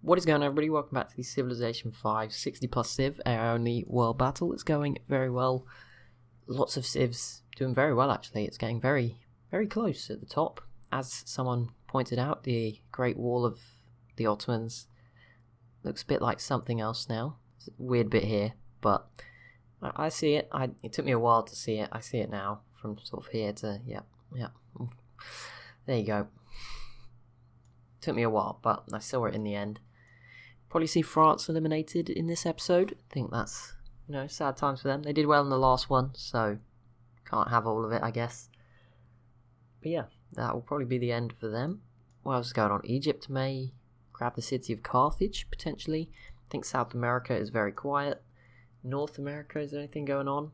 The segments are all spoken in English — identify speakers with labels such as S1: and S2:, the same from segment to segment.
S1: What is going on, everybody? Welcome back to the Civilization 5 60 plus Civ AI only world battle. It's going very well. Lots of civs doing very well, actually. It's getting very, very close at the top. As someone pointed out, the Great Wall of the Ottomans looks a bit like something else now. It's a weird bit here, but I see it. It took me a while to see it. I see it now from sort of here to, yeah. There you go. Took me a while, but I saw it in the end. Probably see France eliminated in this episode. I think that's, sad times for them. They did well in the last one, so can't have all of it, I guess. But yeah, that will probably be the end for them. What else is going on? Egypt may grab the city of Carthage, potentially. I think South America is very quiet. North America, is there anything going on?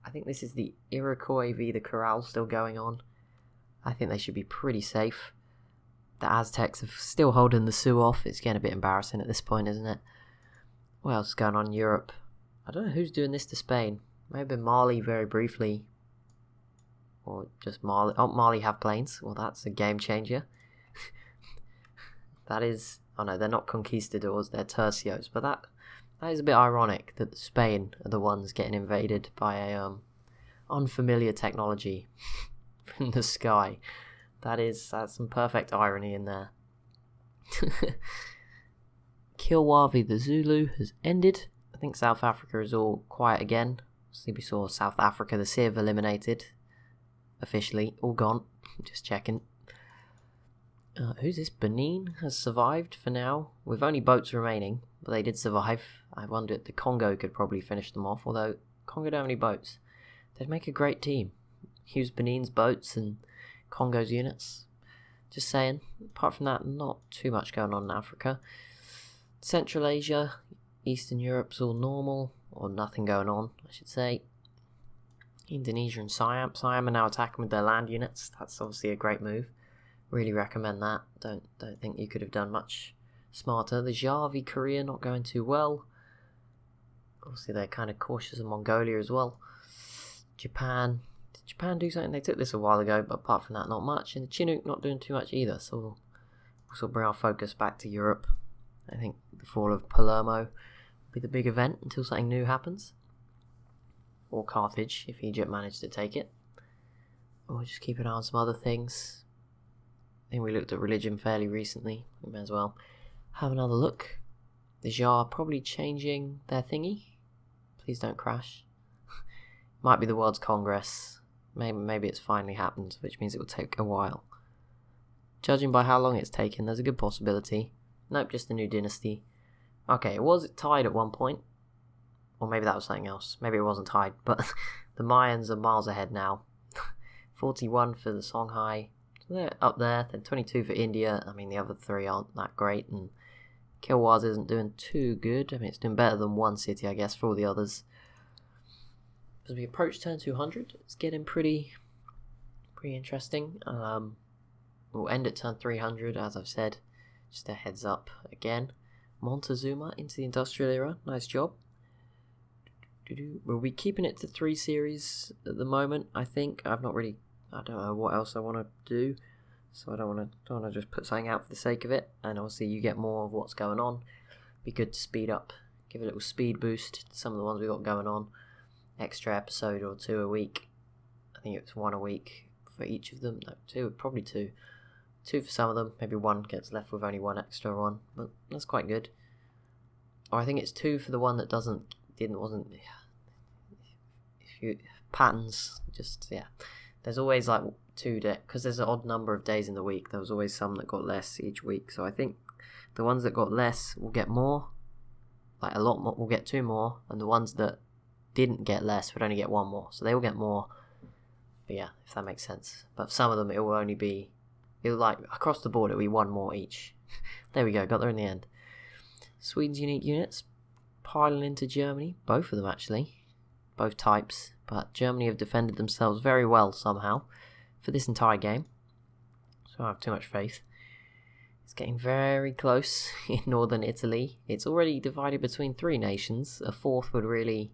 S1: I think this is the Iroquois v. the Corral still going on. I think they should be pretty safe. The Aztecs are still holding the Sioux off. It's getting a bit embarrassing at this point, isn't it? What else is going on in Europe? I don't know who's doing this to Spain. Maybe Mali very briefly. Or just Mali. Oh, Mali have planes. Well, that's a game changer. That is... Oh no, they're not conquistadors, they're tercios. But that is a bit ironic that Spain are the ones getting invaded by a unfamiliar technology from the sky. That's some perfect irony in there. Kilwavi the Zulu has ended. I think South Africa is all quiet again. See, we saw South Africa, the Civ, eliminated. Officially, all gone. Just checking. Who's this? Benin has survived for now. With only boats remaining, but they did survive. I wonder if the Congo could probably finish them off, although Congo don't have any boats. They'd make a great team. Use Benin's boats and Congo's units. Just saying. Apart from that, not too much going on in Africa. Central Asia, Eastern Europe's all normal, or nothing going on, I should say. Indonesia and Siam. Siam are now attacking with their land units. That's obviously a great move. Really recommend that. Don't think you could have done much smarter. The Javi Korea not going too well. Obviously they're kind of cautious of Mongolia as well. Japan do something? They took this a while ago, but apart from that, not much. And the Chinook not doing too much either, so we'll also bring our focus back to Europe. I think the fall of Palermo will be the big event until something new happens. Or Carthage, if Egypt managed to take it. Or we'll just keep an eye on some other things. I think we looked at religion fairly recently. We may as well have another look. The Jar probably changing their thingy. Please don't crash. Might be the World's Congress. Maybe it's finally happened, which means it will take a while. Judging by how long it's taken, there's a good possibility. Nope, just a new dynasty. Okay, it was tied at one point. Or maybe that was something else. Maybe it wasn't tied, but the Mayans are miles ahead now. 41 for the Songhai. So they're up there. Then 22 for India. I mean, the other three aren't that great. And Kilwaz isn't doing too good. I mean, it's doing better than one city, I guess, for all the others. As we approach turn 200, it's getting pretty interesting. We'll end at turn 300, as I've said. Just a heads up again. Montezuma into the industrial era. Nice job. We'll be keeping it to 3 series at the moment, I think. I don't know what else I want to do. So I don't want to just put something out for the sake of it. And obviously you get more of what's going on. Be good to speed up. Give a little speed boost to some of the ones we got going on. Extra episode or 2 a week. I think it's 1 a week for each of them. No, 2, probably 2. 2 for some of them. Maybe 1 gets left with only 1 extra one, but that's quite good. Or I think it's 2 for the one that wasn't. If you patterns, just yeah. There's always like 2 days because there's an odd number of days in the week. There was always some that got less each week. So I think the ones that got less will get more. Like a lot more will get 2 more, and the ones that didn't get less would only get 1 more, so they will get more. But yeah, if that makes sense. But for some of them it will like across the board it'll be 1 more each. There we go, got there in the end. Sweden's unique units piling into Germany, both of them actually, both types, but Germany have defended themselves very well somehow for this entire game, so I don't have too much faith. It's getting very close in northern Italy. It's already divided between 3 nations. A 4th would really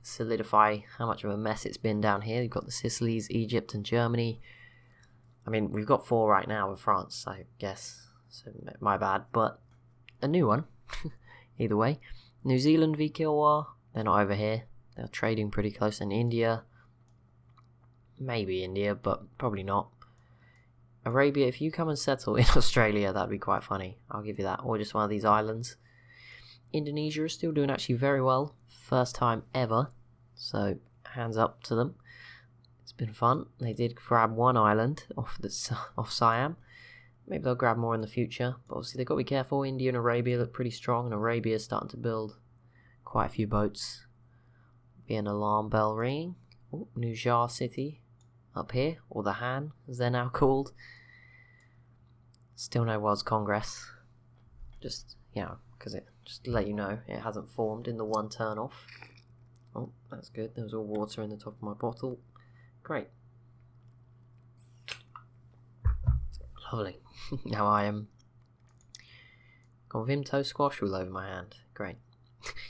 S1: solidify how much of a mess it's been down here. You've got the Sicilies, Egypt and Germany. I mean, we've got 4 right now with France, I guess. so my bad, but a new one. Either way. New Zealand v Kilwa, they're not over here. They're trading pretty close. And India, maybe India, but probably not. Arabia, if you come and settle in Australia, that'd be quite funny. I'll give you that. Or just one of these islands. Indonesia is still doing actually very well. First time ever. So, hands up to them. It's been fun. They did grab one island off Siam. Maybe they'll grab more in the future. But obviously, they've got to be careful. India and Arabia look pretty strong. And Arabia is starting to build quite a few boats. Be an alarm bell ringing. Oh, New Jar City up here. Or the Han, as they're now called. Still no World's Congress. Just, because just to let you know, it hasn't formed in the one turn off. Oh, that's good. There was all water in the top of my bottle. Great. Lovely. Now I am got Vim Toe Squash all over my hand. Great.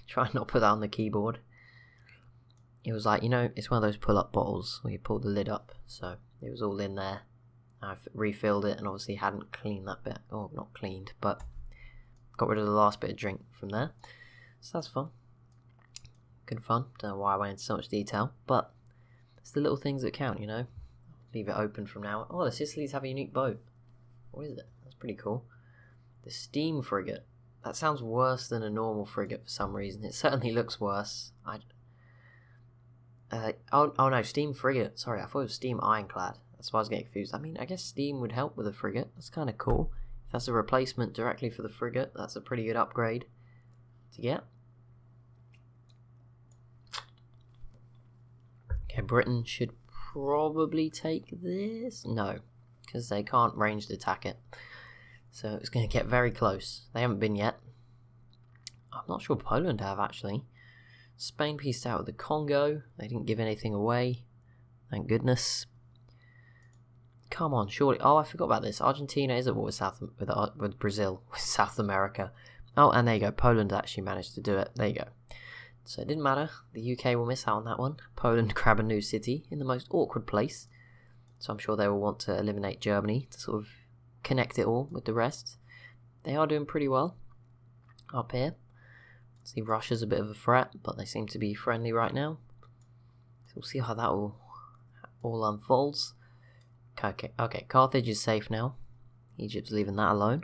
S1: Try and not put that on the keyboard. It was like, it's one of those pull-up bottles where you pull the lid up. So it was all in there. I've refilled it and obviously hadn't cleaned that bit. Oh, not cleaned, but got rid of the last bit of drink from there. So that's fun. Good fun. Don't know why I went into so much detail, but it's the little things that count, Leave it open from now. Oh, the Sicilies have a unique boat. What is it? That's pretty cool. The steam frigate. That sounds worse than a normal frigate for some reason. It certainly looks worse. Oh no, steam frigate. Sorry, I thought it was steam ironclad. That's why I was getting confused. I mean, I guess steam would help with a frigate. That's kind of cool. If that's a replacement directly for the frigate, that's a pretty good upgrade to get. Okay, Britain should probably take this. No, because they can't ranged attack it. So it's going to get very close. They haven't been yet. I'm not sure Poland have, actually. Spain pieced out with the Congo. They didn't give anything away. Thank goodness. Come on, surely. Oh, I forgot about this. Argentina is at war with Brazil, with South America. Oh, and there you go. Poland actually managed to do it. There you go. So it didn't matter. The UK will miss out on that one. Poland grab a new city in the most awkward place. So I'm sure they will want to eliminate Germany to sort of connect it all with the rest. They are doing pretty well up here. See, Russia's a bit of a threat, but they seem to be friendly right now. So we'll see how that all unfolds. Okay, Carthage is safe now. Egypt's leaving that alone.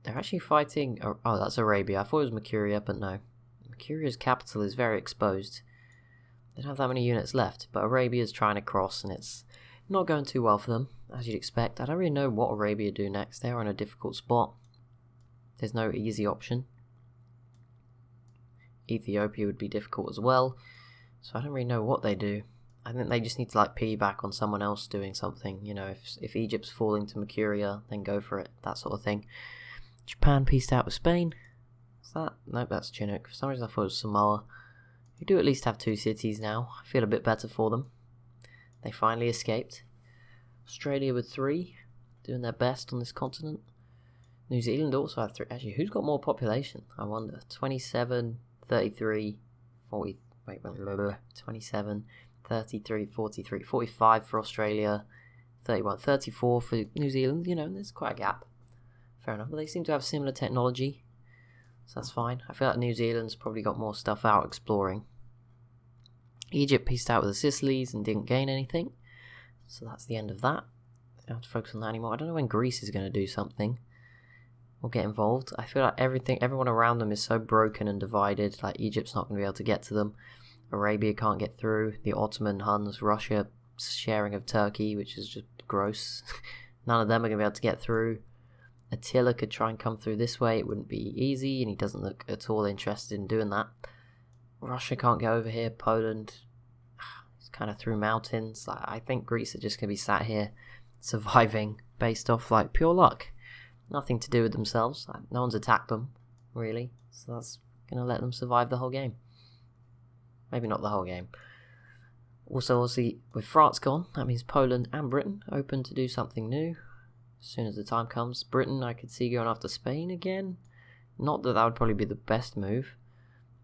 S1: They're actually fighting... Oh, that's Arabia. I thought it was Mercuria, but no. Mercuria's capital is very exposed. They don't have that many units left, but Arabia's trying to cross, and it's not going too well for them, as you'd expect. I don't really know what Arabia do next. They're in a difficult spot. There's no easy option. Ethiopia would be difficult as well, so I don't really know what they do. I think they just need to piggyback on someone else doing something. If Egypt's falling to Mercuria, then go for it, that sort of thing. Japan pieced out with Spain. Is that? Nope, that's Chinook. For some reason I thought it was Samoa. We do at least have 2 cities now. I feel a bit better for them. They finally escaped. Australia with 3, doing their best on this continent. New Zealand also have 3. Actually, who's got more population? I wonder. 27, 33, 40. Wait, 27, 33, 43, 45 for Australia, 31, 34 for New Zealand. There's quite a gap. Fair enough. But they seem to have similar technology, so that's fine. I feel like New Zealand's probably got more stuff out exploring. Egypt pieced out with the Sicilies and didn't gain anything, so that's the end of that. I don't have to focus on that anymore. I don't know when Greece is going to do something or get involved. I feel like everyone around them is so broken and divided. Like Egypt's not going to be able to get to them. Arabia can't get through. The Ottoman, Huns, Russia sharing of Turkey, which is just gross. None of them are going to be able to get through. Attila could try and come through this way. It wouldn't be easy, and he doesn't look at all interested in doing that. Russia can't get over here. Poland is kind of through mountains. I think Greece are just going to be sat here surviving based off pure luck. Nothing to do with themselves. No one's attacked them, really. So that's going to let them survive the whole game. Maybe not the whole game. Also, obviously, with France gone, that means Poland and Britain open to do something new. As soon as the time comes. Britain, I could see going after Spain again. Not that would probably be the best move.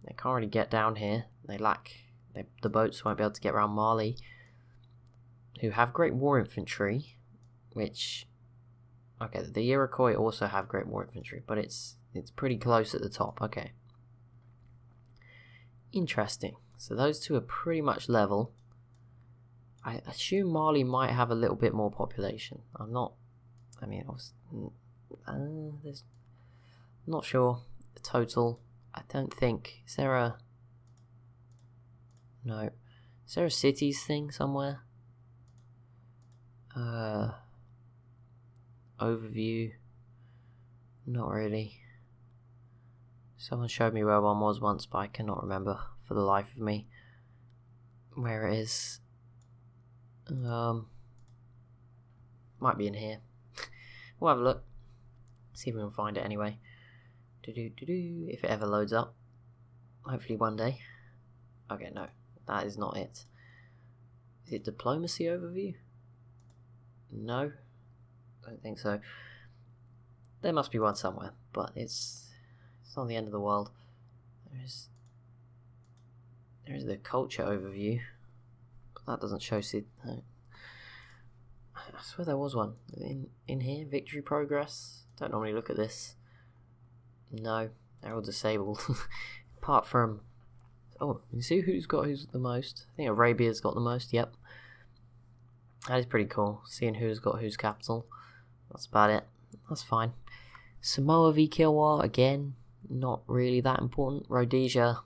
S1: They can't really get down here. The boats won't be able to get around Mali, who have great war infantry, which Okay, the Iroquois also have Great War infantry, but it's pretty close at the top. Okay. Interesting. So those two are pretty much level. I assume Mali might have a little bit more population. I'm not... I mean, there's... not sure. The total... I don't think... Is there a... No. Is there a cities thing somewhere? Overview. Not really. Someone showed me where one was once, but I cannot remember for the life of me where it is. Might be in here. We'll have a look. See if we can find it anyway. If it ever loads up. Hopefully one day. Okay, no. That is not it. Is it diplomacy overview? No. Don't think so. There must be one somewhere, but it's not the end of the world. There is the culture overview, but that doesn't show no. I swear there was one in here. Victory progress. Don't normally look at this. No, they're all disabled. Apart from, oh, you see who's the most? I think Arabia's got the most. Yep, that is pretty cool. Seeing who's got whose capital. That's about it. That's fine. Samoa v Kilwa again. Not really that important. Rhodesia.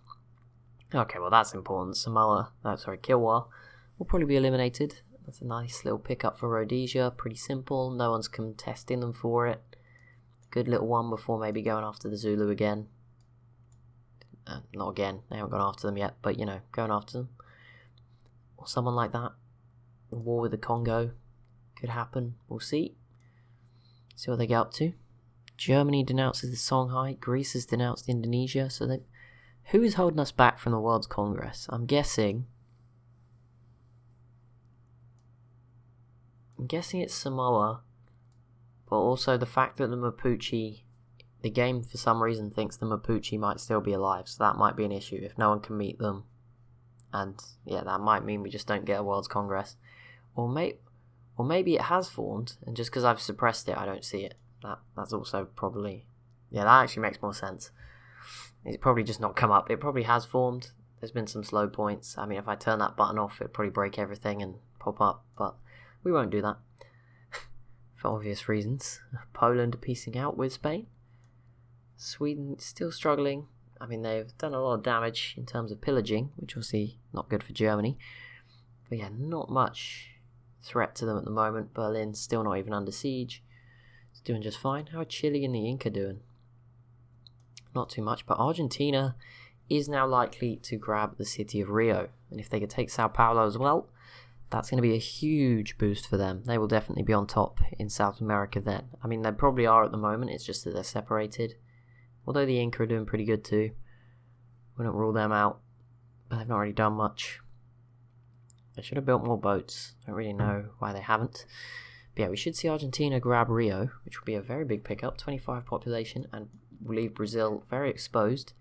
S1: Okay, well that's important. Kilwa will probably be eliminated. That's a nice little pickup for Rhodesia. Pretty simple. No one's contesting them for it. Good little one before maybe going after the Zulu again. Not again. They haven't gone after them yet, but you know, going after them. Or someone like that. The war with the Congo could happen. We'll see. See what they get up to. Germany denounces the Songhai. Greece has denounced Indonesia. So who is holding us back from the World's Congress? I'm guessing it's Samoa, but also the fact that the Mapuche, the game for some reason thinks the Mapuche might still be alive, so that might be an issue if no one can meet them. And yeah, that might mean we just don't get a World's Congress. Or maybe it has formed, and just because I've suppressed it, I don't see it. That's also probably... Yeah, that actually makes more sense. It's probably just not come up. It probably has formed. There's been some slow points. I mean, if I turn that button off, it'd probably break everything and pop up, but we won't do that. For obvious reasons. Poland piecing out with Spain. Sweden still struggling. I mean, they've done a lot of damage in terms of pillaging, which we'll see not good for Germany. But yeah, not much threat to them at the moment. Berlin's still not even under siege. It's doing just fine. How are Chile and the Inca doing? Not too much, but Argentina is now likely to grab the city of Rio. And if they could take Sao Paulo as well, that's going to be a huge boost for them. They will definitely be on top in South America then. I mean, they probably are at the moment. It's just that they're separated. Although the Inca are doing pretty good too. Wouldn't rule them out. But they've not really done much. They should have built more boats. I don't really know why they haven't. But yeah, we should see Argentina grab Rio, which will be a very big pickup. 25 population, and will leave Brazil very exposed.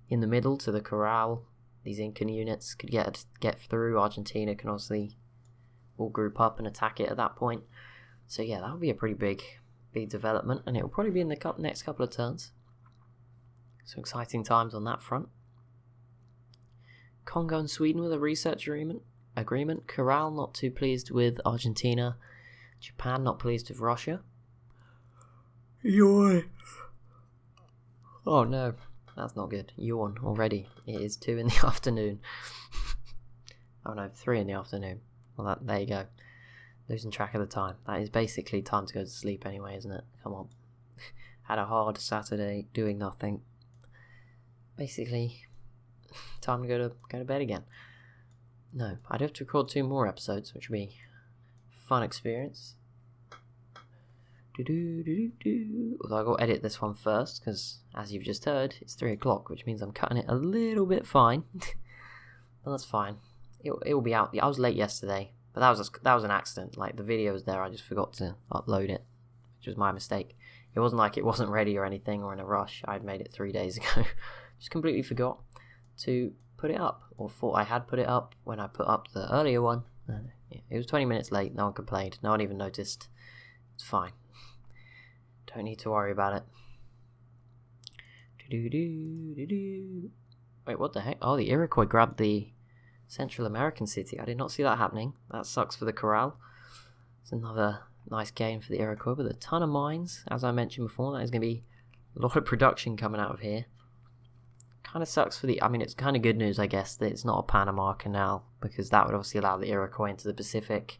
S1: In the middle to the corral. These Incan units could get through. Argentina can obviously all group up and attack it at that point. So yeah, that would be a pretty big development, and it will probably be in the next couple of turns. So exciting times on that front. Congo and Sweden with a research agreement. Corral not too pleased with Argentina. Japan not pleased with Russia. Yawn. Oh no, that's not good. Yawn already. It is 2 in the afternoon. Oh no, 3 in the afternoon. Well, there you go. Losing track of the time. That is basically time to go to sleep anyway, isn't it? Come on. Had a hard Saturday doing nothing. Basically, time to go to bed again. No, I'd have to record 2 more episodes, which would be a fun experience. Although I got to edit this one first, because as you've just heard, it's 3 o'clock, which means I'm cutting it a little bit fine. But that's fine. It will be out. I was late yesterday, but that was an accident. Like, the video was there, I just forgot to upload it, which was my mistake. It wasn't like it wasn't ready or anything or in a rush. I'd made it 3 days ago. Just completely forgot to put it up, or thought I had put it up when I put up the earlier one. Yeah, it was 20 minutes late. No one complained. No one even noticed. It's fine. Don't need to worry about it. Do-do-do-do-do. Wait, what the heck? Oh, the Iroquois grabbed the Central American city. I did not see that happening. That sucks for the Corral. It's another nice gain for the Iroquois with a ton of mines. As I mentioned before, that is going to be a lot of production coming out of here. Kind of sucks for the... I mean, it's kind of good news, I guess, that it's not a Panama Canal, because that would obviously allow the Iroquois into the Pacific,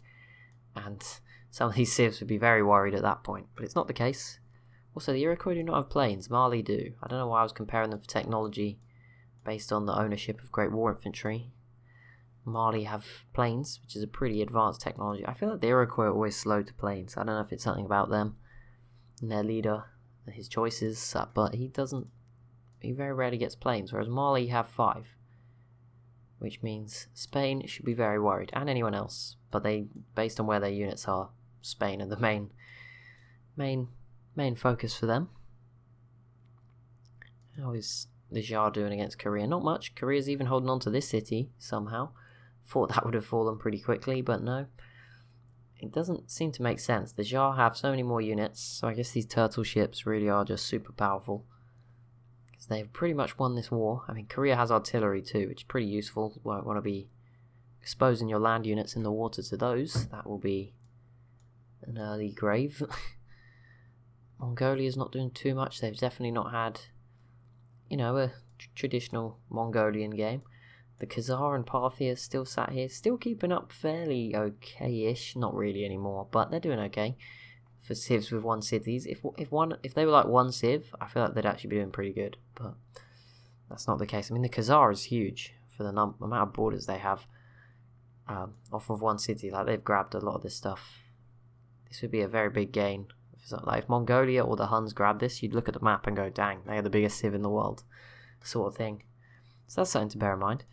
S1: and some of these civs would be very worried at that point, but it's not the case. Also, the Iroquois do not have planes. Mali do. I don't know why I was comparing them for technology based on the ownership of Great War Infantry. Mali have planes, which is a pretty advanced technology. I feel like the Iroquois are always slow to planes. I don't know if it's something about them and their leader and his choices, but he very rarely gets planes, whereas Mali have 5. Which means Spain should be very worried, and anyone else. But they, based on where their units are, Spain are the main focus for them. How is the Jar doing against Korea? Not much. Korea's even holding on to this city somehow. Thought that would have fallen pretty quickly, but no. It doesn't seem to make sense. The Jar have so many more units, so I guess these turtle ships really are just super powerful. Because they've pretty much won this war. I mean, Korea has artillery too, which is pretty useful. Won't want to be exposing your land units in the water to those. That will be an early grave. Mongolia's not doing too much. They've definitely not had, a traditional Mongolian game. The Khazar and Parthia still sat here, still keeping up fairly okay-ish. Not really anymore, but they're doing okay for civs with 1 cities. If they were like 1 civ, I feel like they'd actually be doing pretty good, but that's not the case. I mean, the Khazar is huge for the amount of borders they have off of 1 city. Like, they've grabbed a lot of this stuff. This would be a very big gain. If Mongolia or the Huns grabbed this, you'd look at the map and go, dang, they are the biggest civ in the world, sort of thing. So that's something to bear in mind.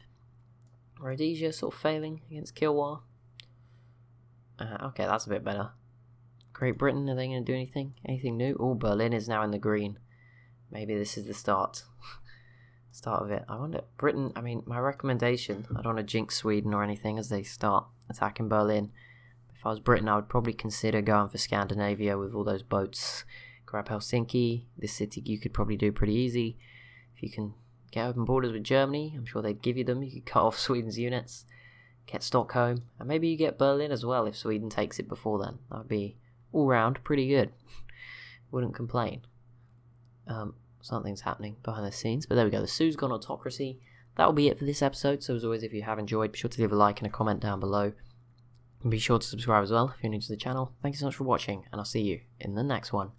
S1: Rhodesia sort of failing against Kilwa. Okay, that's a bit better. Great Britain, are they going to do anything? Anything new? Oh, Berlin is now in the green. Maybe this is the start of it. I wonder, Britain, I mean, my recommendation, I don't want to jinx Sweden or anything as they start attacking Berlin. If I was Britain, I would probably consider going for Scandinavia with all those boats. Grab Helsinki. This city you could probably do pretty easy. If you can get open borders with Germany, I'm sure they'd give you them. You could cut off Sweden's units, get Stockholm, and maybe you get Berlin as well if Sweden takes it before then. That would be all round pretty good. Wouldn't complain. Something's happening behind the scenes, but there we go. The Suzgon autocracy. That'll be it for this episode. So as always, if you have enjoyed, be sure to leave a like and a comment down below. And be sure to subscribe as well if you're new to the channel. Thank you so much for watching, and I'll see you in the next one.